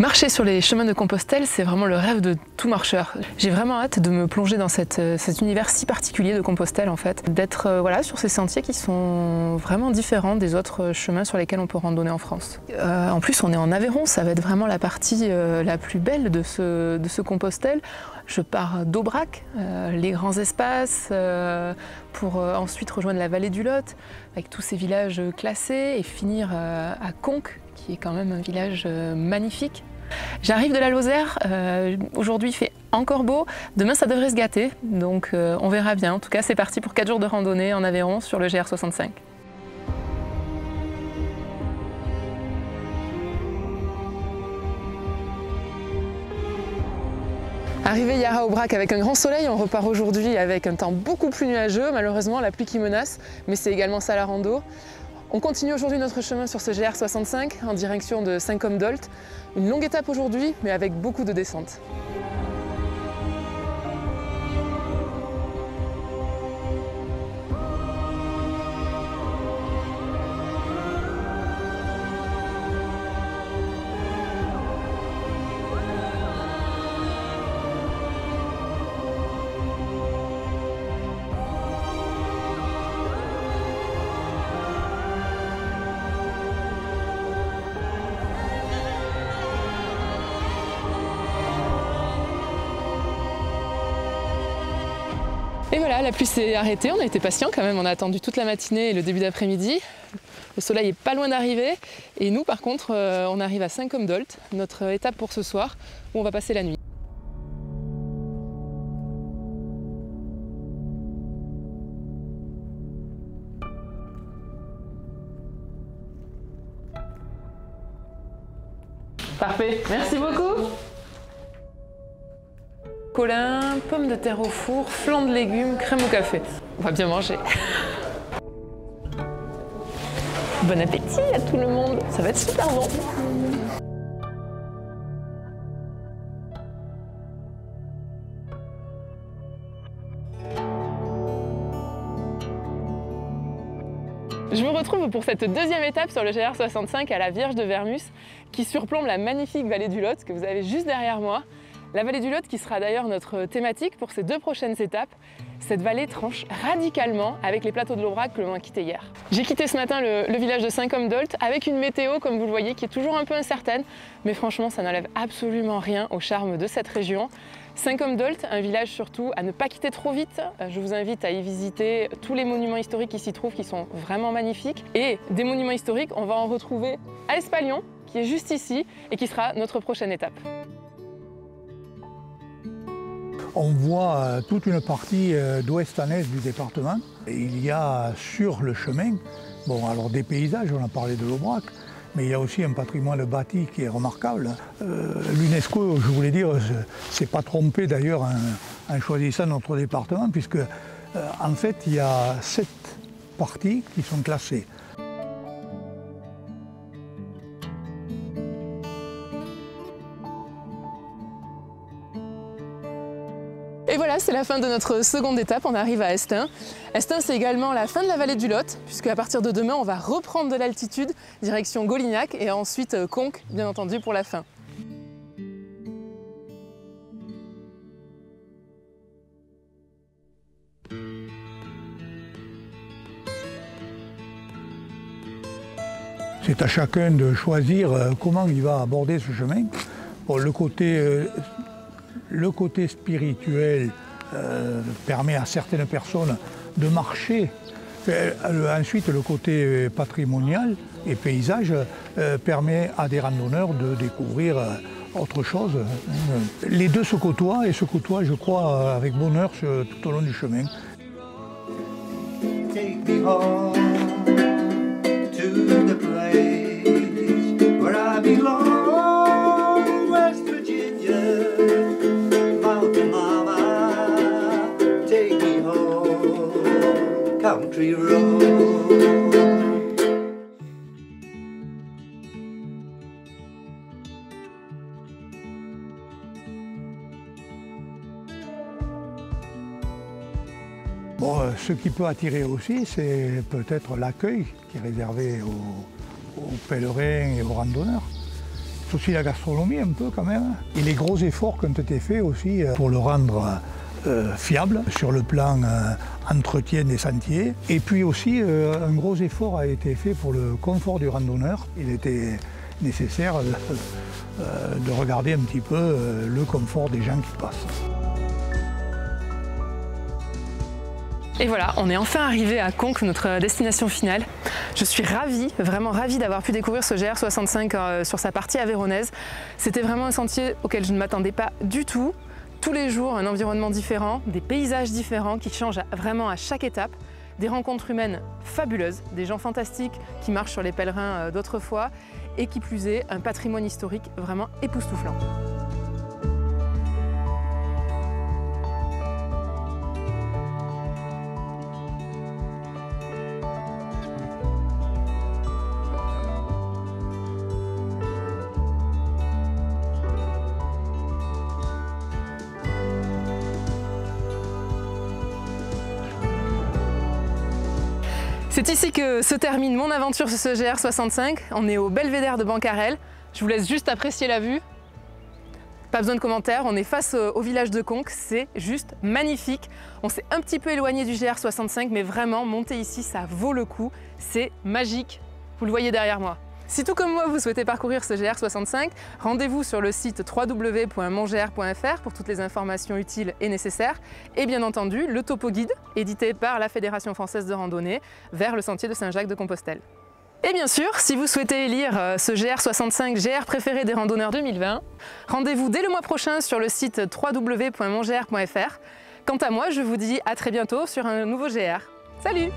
Marcher sur les chemins de Compostelle, c'est vraiment le rêve de tout marcheur. J'ai vraiment hâte de me plonger dans cet univers si particulier de Compostelle en fait, d'être voilà, sur ces sentiers qui sont vraiment différents des autres chemins sur lesquels on peut randonner en France. En plus, on est en Aveyron, ça va être vraiment la partie la plus belle de ce Compostelle. Je pars d'Aubrac, les grands espaces, pour ensuite rejoindre la vallée du Lot, avec tous ces villages classés, et finir à Conques, qui est quand même un village magnifique. J'arrive de la Lozère, aujourd'hui il fait encore beau, demain ça devrait se gâter, donc on verra bien. En tout cas c'est parti pour 4 jours de randonnée en Aveyron sur le GR65. Arrivé hier à Aubrac avec un grand soleil, on repart aujourd'hui avec un temps beaucoup plus nuageux, malheureusement la pluie qui menace, mais c'est également ça la rando. On continue aujourd'hui notre chemin sur ce GR65 en direction de Saint-Côme-d'Olt. Une longue étape aujourd'hui, mais avec beaucoup de descentes. Et voilà, la pluie s'est arrêtée, on a été patient quand même, on a attendu toute la matinée et le début d'après-midi. Le soleil est pas loin d'arriver et nous par contre on arrive à Saint-Côme-d'Olt, notre étape pour ce soir où on va passer la nuit. Parfait, merci beaucoup. Colin, pommes de terre au four, flan de légumes, crème au café. On va bien manger. Bon appétit à tout le monde, ça va être super bon. Je vous retrouve pour cette deuxième étape sur le GR65 à la Vierge de Vermus qui surplombe la magnifique vallée du Lot que vous avez juste derrière moi. La vallée du Lot qui sera d'ailleurs notre thématique pour ces 2 prochaines étapes. Cette vallée tranche radicalement avec les plateaux de l'Aubrac que l'on a quittés hier. J'ai quitté ce matin le village de Saint-Côme-d'Olt avec une météo, comme vous le voyez, qui est toujours un peu incertaine, mais franchement ça n'enlève absolument rien au charme de cette région. Saint-Côme-d'Olt, un village surtout à ne pas quitter trop vite. Je vous invite à y visiter tous les monuments historiques qui s'y trouvent, qui sont vraiment magnifiques. Et des monuments historiques, on va en retrouver à Espalion, qui est juste ici, et qui sera notre prochaine étape. On voit toute une partie d'ouest en est du département. Et il y a sur le chemin, bon alors des paysages, on a parlé de l'Aubrac, mais il y a aussi un patrimoine bâti qui est remarquable. L'UNESCO, je voulais dire, s'est pas trompé d'ailleurs en choisissant notre département, puisque en fait il y a 7 parties qui sont classées. Et voilà, c'est la fin de notre seconde étape, on arrive à Estaing. Estaing, c'est également la fin de la vallée du Lot, puisque à partir de demain, on va reprendre de l'altitude, direction Golignac, et ensuite Conques, bien entendu, pour la fin. C'est à chacun de choisir comment il va aborder ce chemin. Bon, le côté spirituel permet à certaines personnes de marcher. Ensuite, le côté patrimonial et paysage permet à des randonneurs de découvrir autre chose. Les deux se côtoient et se côtoient, je crois, avec bonheur tout au long du chemin. Take me home to the place where I belong, West Virginia. Country road. Bon, ce qui peut attirer aussi, c'est peut-être l'accueil qui est réservé aux pèlerins et aux randonneurs. C'est aussi la gastronomie un peu quand même. Et les gros efforts qui ont été faits aussi pour le rendre fiable sur le plan entretien des sentiers. Et puis aussi un gros effort a été fait pour le confort du randonneur. Il était nécessaire de regarder un petit peu le confort des gens qui passent. Et voilà, on est enfin arrivé à Conques, notre destination finale. Je suis ravie, vraiment ravie d'avoir pu découvrir ce GR65 sur sa partie aveyronnaise. C'était vraiment un sentier auquel je ne m'attendais pas du tout. Tous les jours, un environnement différent, des paysages différents qui changent vraiment à chaque étape, des rencontres humaines fabuleuses, des gens fantastiques qui marchent sur les pèlerins d'autrefois et qui plus est, un patrimoine historique vraiment époustouflant. C'est ici que se termine mon aventure sur ce GR65. On est au belvédère de Bancarel. Je vous laisse juste apprécier la vue. Pas besoin de commentaires, on est face au village de Conques, c'est juste magnifique. On s'est un petit peu éloigné du GR65, mais vraiment, monter ici, ça vaut le coup. C'est magique, vous le voyez derrière moi. Si tout comme moi, vous souhaitez parcourir ce GR65, rendez-vous sur le site www.mongr.fr pour toutes les informations utiles et nécessaires. Et bien entendu, le topo guide, édité par la Fédération française de randonnée, vers le sentier de Saint-Jacques-de-Compostelle. Et bien sûr, si vous souhaitez lire ce GR65, GR préféré des randonneurs 2020, rendez-vous dès le mois prochain sur le site www.mongr.fr. Quant à moi, je vous dis à très bientôt sur un nouveau GR. Salut!